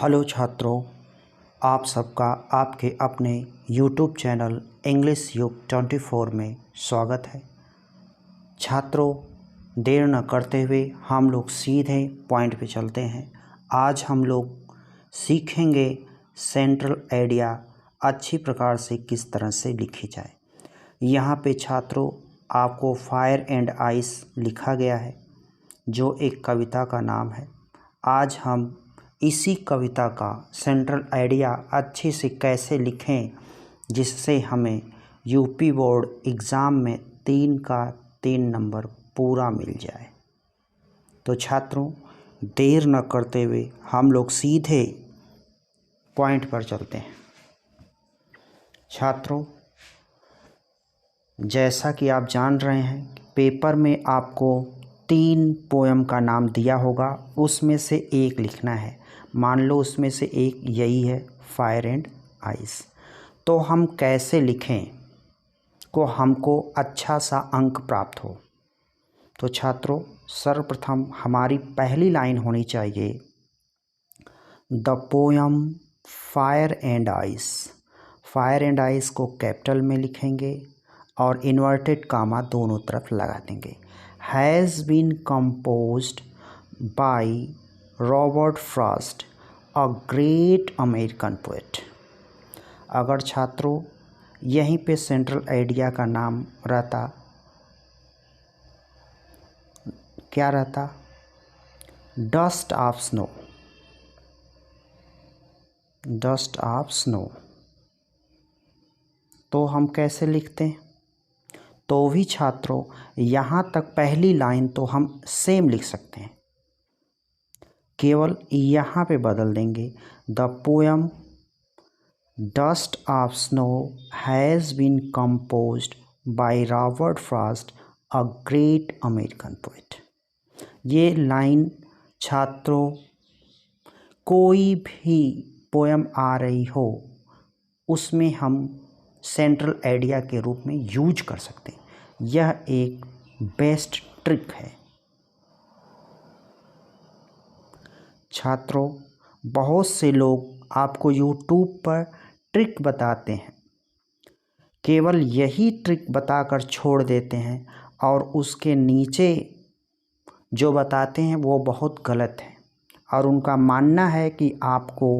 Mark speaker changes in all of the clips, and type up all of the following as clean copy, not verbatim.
Speaker 1: Hello छात्रों, आप सबका आपके अपने यूट्यूब चैनल इंग्लिश युग 24 में स्वागत है। छात्रों, देर न करते हुए हम लोग सीधे पॉइंट पे चलते हैं। आज हम लोग सीखेंगे सेंट्रल आइडिया अच्छी प्रकार से किस तरह से लिखी जाए। यहाँ पे छात्रों आपको फायर एंड आइस लिखा गया है, जो एक कविता का नाम है। आज हम इसी कविता का सेंट्रल आइडिया अच्छे से कैसे लिखें जिससे हमें यूपी बोर्ड एग्ज़ाम में 3 का 3 नंबर पूरा मिल जाए। तो छात्रों, देर न करते हुए हम लोग सीधे पॉइंट पर चलते हैं। छात्रों, जैसा कि आप जान रहे हैं, पेपर में आपको 3 पोएम का नाम दिया होगा, उसमें से एक लिखना है। मान लो उसमें से एक यही है, फायर एंड आइस। तो हम कैसे लिखें को हमको अच्छा सा अंक प्राप्त हो। तो छात्रों, सर्वप्रथम हमारी पहली लाइन होनी चाहिए, the poem fire and ice. Fire and ice को कैपिटल में लिखेंगे और इन्वर्टेड कामा दोनों तरफ लगा देंगे। Has been composed by Robert Frost, a great American poet. अगर छात्रों यहीं पे सेंट्रल आइडिया का नाम रहता, क्या रहता? Dust of snow. Dust of snow. तो हम कैसे लिखते हैं? तो भी छात्रों यहाँ तक पहली लाइन तो हम सेम लिख सकते हैं, केवल यहाँ पे बदल देंगे, the poem dust of snow has been composed by Robert Frost, a great American poet. ये लाइन छात्रों कोई भी पोएम आ रही हो उसमें हम सेंट्रल आइडिया के रूप में यूज कर सकते हैं। यह एक बेस्ट ट्रिक है। छात्रों, बहुत से लोग आपको यूट्यूब पर ट्रिक बताते हैं, केवल यही ट्रिक बताकर छोड़ देते हैं और उसके नीचे जो बताते हैं वो बहुत गलत है और उनका मानना है कि आपको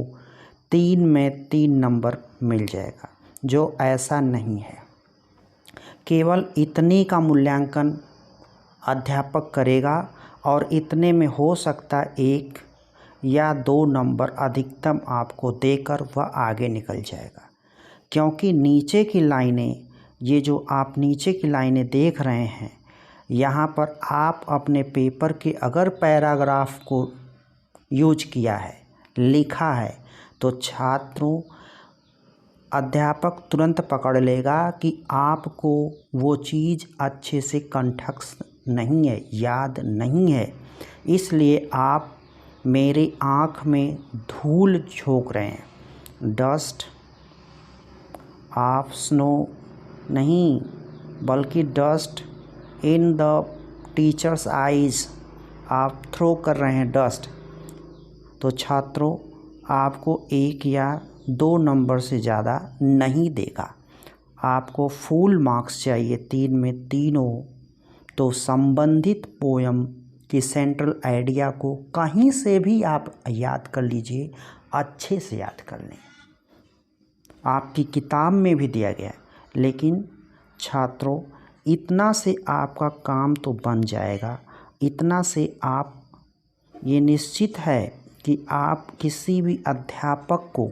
Speaker 1: 3 में 3 नंबर मिल जाएगा, जो ऐसा नहीं है। केवल इतने का मूल्यांकन अध्यापक करेगा और इतने में हो सकता 1 या 2 नंबर अधिकतम आपको देकर वह आगे निकल जाएगा। क्योंकि नीचे की लाइनें, ये जो आप नीचे की लाइनें देख रहे हैं, यहाँ पर आप अपने पेपर के अगर पैराग्राफ को यूज किया है, लिखा है, तो छात्रों अध्यापक तुरंत पकड़ लेगा कि आपको वो चीज़ अच्छे से कंठस्थ नहीं है, याद नहीं है। इसलिए आप मेरे आँख में धूल झोंक रहे हैं। डस्ट ऑफ स्नो नहीं, बल्कि dust in the teachers eyes आप थ्रो कर रहे हैं डस्ट। तो छात्रों आपको 1 या 2 नंबर से ज़्यादा नहीं देगा, आपको फुल मार्क्स चाहिए 3 में 3 हो। तो संबंधित पोएम की सेंट्रल आइडिया को कहीं से भी आप याद कर लीजिए, अच्छे से याद कर लें। आपकी किताब में भी दिया गया है, लेकिन छात्रों इतना से आपका काम तो बन जाएगा। इतना से आप, ये निश्चित है कि आप किसी भी अध्यापक को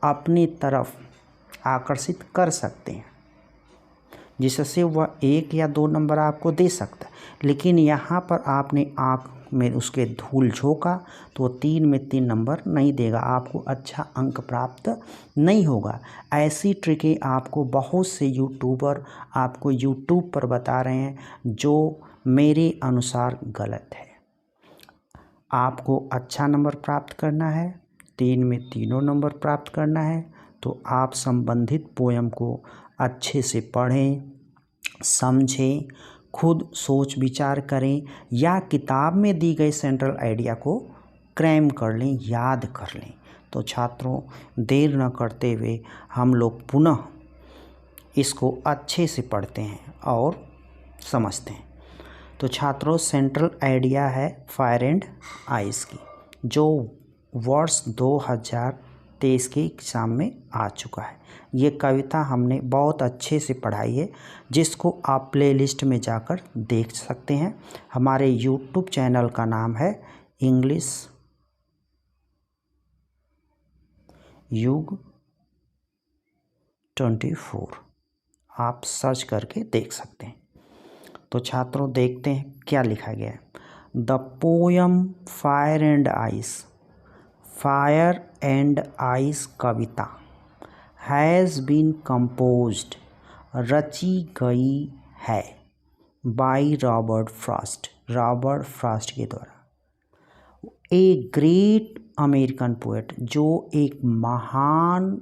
Speaker 1: अपनी तरफ आकर्षित कर सकते हैं, जिससे वह 1 या 2 नंबर आपको दे सकता है। लेकिन यहाँ पर आपने आँख में उसके धूल झोंका तो 3 में 3 नंबर नहीं देगा, आपको अच्छा अंक प्राप्त नहीं होगा। ऐसी ट्रिकें आपको बहुत से यूट्यूबर आपको यूट्यूब पर बता रहे हैं, जो मेरे अनुसार गलत है। आपको अच्छा नंबर प्राप्त करना है, 3 में 3 नंबर प्राप्त करना है, तो आप संबंधित पोएम को अच्छे से पढ़ें, समझें, खुद सोच विचार करें या किताब में दी गई सेंट्रल आइडिया को क्रैम कर लें, याद कर लें। तो छात्रों देर न करते हुए हम लोग पुनः इसको अच्छे से पढ़ते हैं और समझते हैं। तो छात्रों सेंट्रल आइडिया है फायर एंड आइस की, जो वर्ष 2023 के एग्ज़ाम में आ चुका है। ये कविता हमने बहुत अच्छे से पढ़ाई है, जिसको आप प्लेलिस्ट में जाकर देख सकते हैं। हमारे यूट्यूब चैनल का नाम है इंग्लिश युग 24, आप सर्च करके देख सकते हैं। तो छात्रों देखते हैं क्या लिखा गया है। The poem fire and ice, fire and ice कविता हैज़ बीन कंपोज्ड, रची गई है by Robert Frost, Robert Frost के द्वारा, ए ग्रेट अमेरिकन पोएट, जो एक महान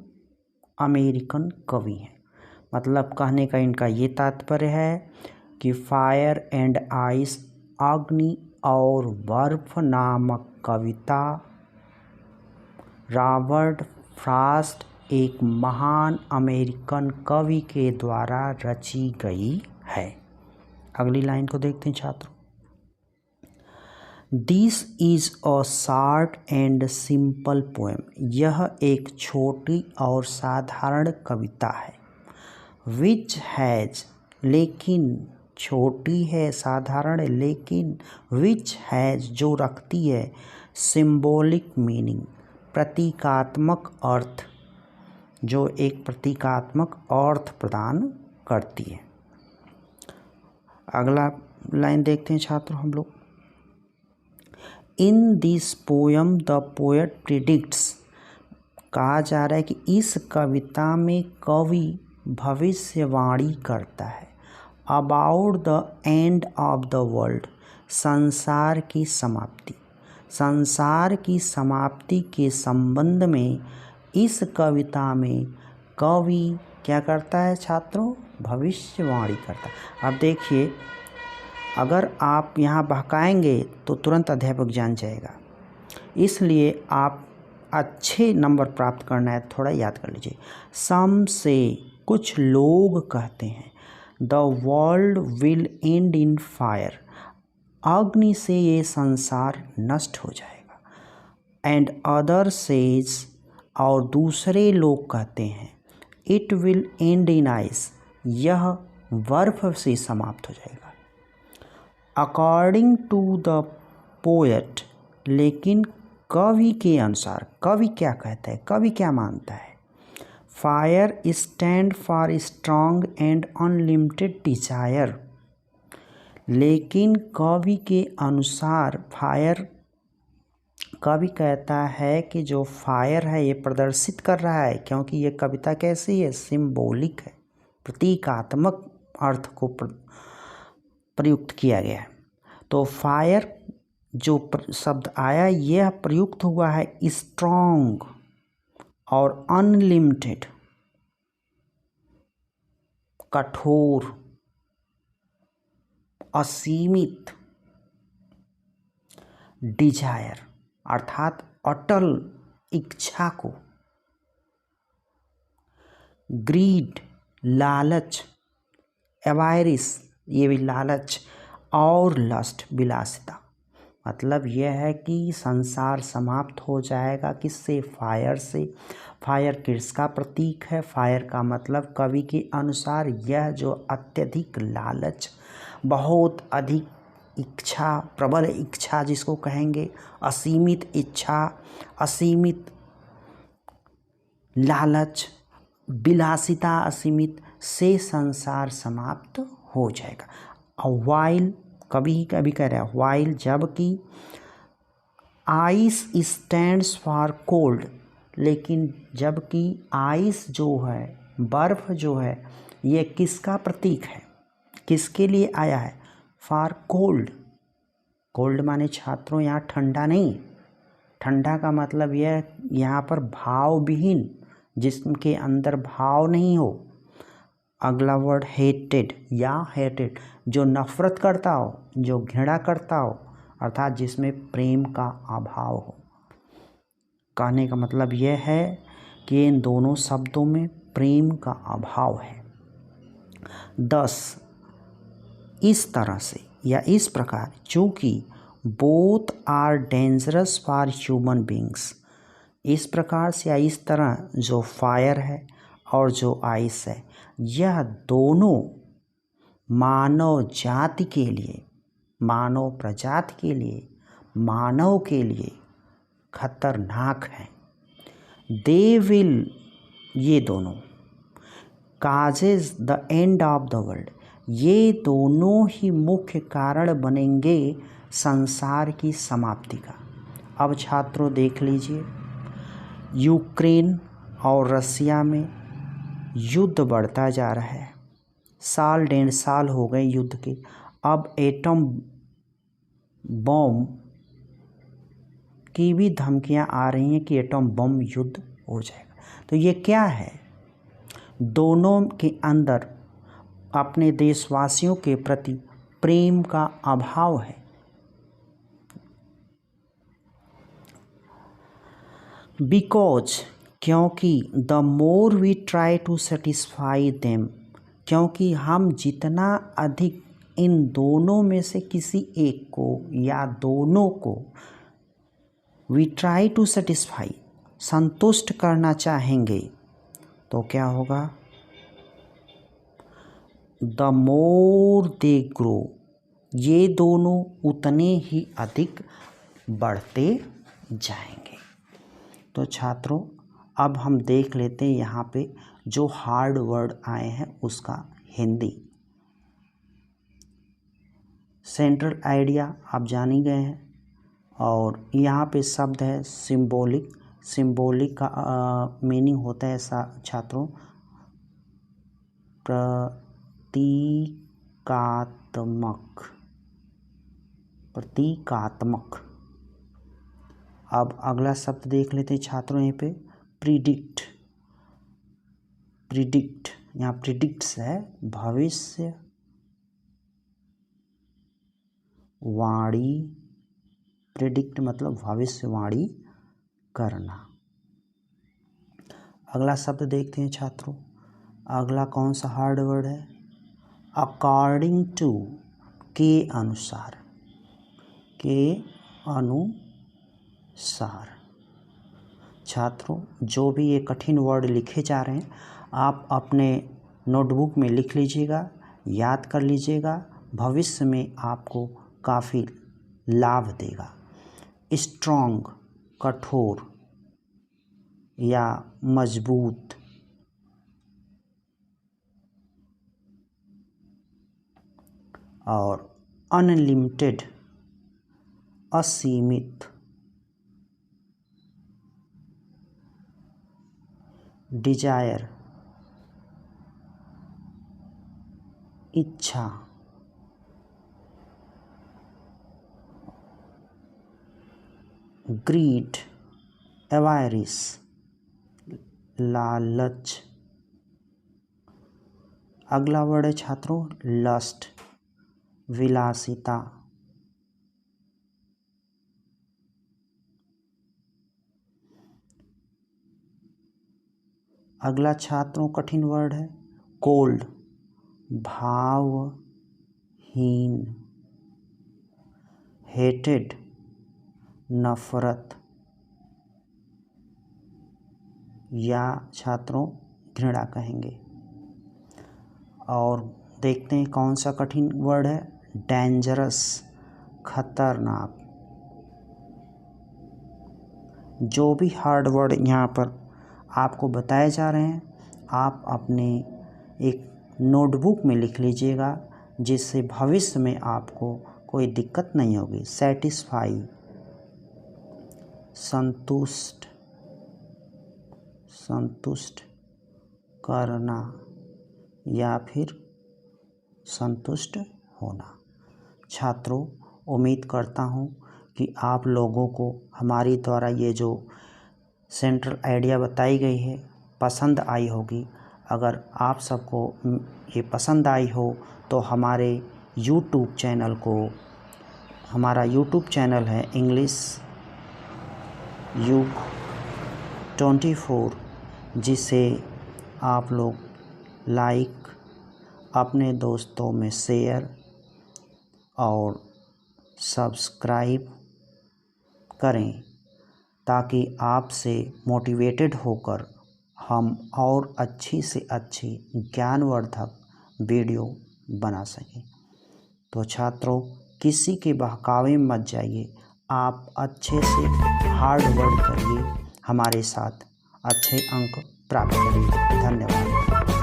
Speaker 1: अमेरिकन कवि हैं। मतलब कहने का इनका ये तात्पर्य है कि फायर एंड आइस, अग्नि और बर्फ नामक कविता रॉबर्ट फ्रॉस्ट एक महान अमेरिकन कवि के द्वारा रची गई है। अगली लाइन को देखते हैं छात्रों। This is a short and simple poem, यह एक छोटी और साधारण कविता है। विच हैज, लेकिन, छोटी है साधारण है, लेकिन विच हैज जो रखती है, सिंबॉलिक मीनिंग, प्रतीकात्मक अर्थ, जो एक प्रतीकात्मक अर्थ प्रदान करती है। अगला लाइन देखते हैं छात्रों हम लोग। In this poem the poet predicts, कहा जा रहा है कि इस कविता में कवि भविष्यवाणी करता है about the end of the world, संसार की समाप्ति, संसार की समाप्ति के संबंध में इस कविता में कवि क्या करता है छात्रों, भविष्यवाणी करता है। अब देखिए, अगर आप यहाँ बहकाएंगे तो तुरंत अध्यापक जान जाएगा, इसलिए आप अच्छे नंबर प्राप्त करना है, थोड़ा याद कर लीजिए। सम से, कुछ लोग कहते हैं, the world will and in fire, अग्नि से ये संसार नष्ट हो जाएगा। एंड अदर सेज, और दूसरे लोग कहते हैं, it will and in ice, यह बर्फ से समाप्त हो जाएगा। अकॉर्डिंग टू द पोएट, लेकिन कवि के अनुसार, कवि क्या कहता है, कवि क्या मानता है, fire stand for strong and unlimited desire, लेकिन कवि के अनुसार फायर, कवि कहता है कि जो फायर है ये प्रदर्शित कर रहा है, क्योंकि ये कविता कैसी है, सिंबॉलिक है, प्रतीकात्मक अर्थ को प्रयुक्त किया गया है। तो फायर जो शब्द आया, यह प्रयुक्त हुआ है स्ट्रॉन्ग और अनलिमिटेड, कठोर, असीमित, डिजायर अर्थात अटल इच्छा को, ग्रीड लालच, एवायरिस ये भी लालच, और लस्ट विलासिता। मतलब यह है कि संसार समाप्त हो जाएगा किससे, फायर से। फायर किसका प्रतीक है, फायर का मतलब कवि के अनुसार यह जो अत्यधिक लालच, बहुत अधिक इच्छा, प्रबल इच्छा जिसको कहेंगे, असीमित इच्छा, असीमित लालच, विलासिता असीमित से संसार समाप्त हो जाएगा। और वाइल, कभी कह रहा है वाइल, जबकि आइस स्टैंड्स फॉर कोल्ड, लेकिन जबकि आइस जो है, बर्फ जो है, ये किसका प्रतीक है, किसके लिए आया है, फॉर कोल्ड। कोल्ड माने छात्रों यहाँ ठंडा नहीं, ठंडा का मतलब यह यहाँ पर भाव विहीन, जिसके अंदर भाव नहीं हो। अगला वर्ड हेटेड या हेटेड, जो नफरत करता हो, जो घृणा करता हो, अर्थात जिसमें प्रेम का अभाव हो। कहने का मतलब यह है कि इन दोनों शब्दों में प्रेम का अभाव है। 10 इस तरह से या इस प्रकार, चूँकि both are dangerous for human beings, इस प्रकार से या इस तरह जो फायर है और जो आइस है, यह दोनों मानव जाति के लिए, मानव प्रजाति के लिए, मानव के लिए खतरनाक हैं। दे विल, ये दोनों, causes the end of the world, ये दोनों ही मुख्य कारण बनेंगे संसार की समाप्ति का। अब छात्रों देख लीजिए, यूक्रेन और रसिया में युद्ध बढ़ता जा रहा है। साल 1.5 साल हो गए युद्ध के। अब एटम बम की भी धमकियां आ रही हैं कि एटम बम युद्ध हो जाएगा। तो ये क्या है? दोनों के अंदर अपने देशवासियों के प्रति प्रेम का अभाव है। बिकॉज, क्योंकि the more we try to satisfy them, क्योंकि हम जितना अधिक इन दोनों में से किसी एक को या दोनों को वी ट्राई टू सेटिस्फाई, संतुष्ट करना चाहेंगे, तो क्या होगा? द मोर दे ग्रो, ये दोनों उतने ही अधिक बढ़ते जाएंगे। तो छात्रों, अब हम देख लेते हैं यहाँ पे जो हार्ड वर्ड आए हैं उसका हिंदी। सेंट्रल आइडिया आप जान ही गए हैं, और यहाँ पे शब्द है सिंबॉलिक। सिंबॉलिक का मीनिंग होता है छात्रों प्रतीकात्मक, प्रतीकात्मक। अब अगला शब्द देख लेते हैं छात्रों यहाँ पे, प्रिडिक्ट। प्रिडिक्ट, यहाँ प्रिडिक्ट्स है भविष्य वाणी। प्रिडिक्ट मतलब भविष्यवाणी करना। अगला शब्द देखते हैं छात्रों, अगला कौन सा हार्ड वर्ड है? अकॉर्डिंग टू, के अनुसार, के अनुसार। छात्रों, जो भी ये कठिन वर्ड लिखे जा रहे हैं आप अपने नोटबुक में लिख लीजिएगा, याद कर लीजिएगा, भविष्य में आपको काफ़ी लाभ देगा। स्ट्रॉन्ग, कठोर या मजबूत। और अनलिमिटेड, असीमित। डिजायर, इच्छा। ग्रीड, एवायरिस, लालच। अगला वर्ड है छात्रों लस्ट, विलासिता। अगला छात्रों कठिन वर्ड है कोल्ड, भावहीन। हेटेड, नफरत या छात्रों घृणा कहेंगे। और देखते हैं कौन सा कठिन वर्ड है, डेंजरस, खतरनाक। जो भी हार्ड वर्ड यहाँ पर आपको बताए जा रहे हैं आप अपने एक नोटबुक में लिख लीजिएगा, जिससे भविष्य में आपको कोई दिक्कत नहीं होगी। सेटिस्फाई, संतुष्ट, संतुष्ट करना या फिर संतुष्ट होना। छात्रों, उम्मीद करता हूँ कि आप लोगों को हमारी द्वारा ये जो सेंट्रल आइडिया बताई गई है पसंद आई होगी। अगर आप सबको ये पसंद आई हो तो हमारे यूट्यूब चैनल को, हमारा यूट्यूब चैनल है इंग्लिश युग 24, जिसे आप लोग लाइक, अपने दोस्तों में शेयर और सब्सक्राइब करें, ताकि आपसे मोटिवेटेड होकर हम और अच्छी से अच्छी ज्ञानवर्धक वीडियो बना सकें। तो छात्रों, किसी के बहकावे में मत जाइए, आप अच्छे से हार्ड वर्क करिए, हमारे साथ अच्छे अंक प्राप्त करिए। धन्यवाद।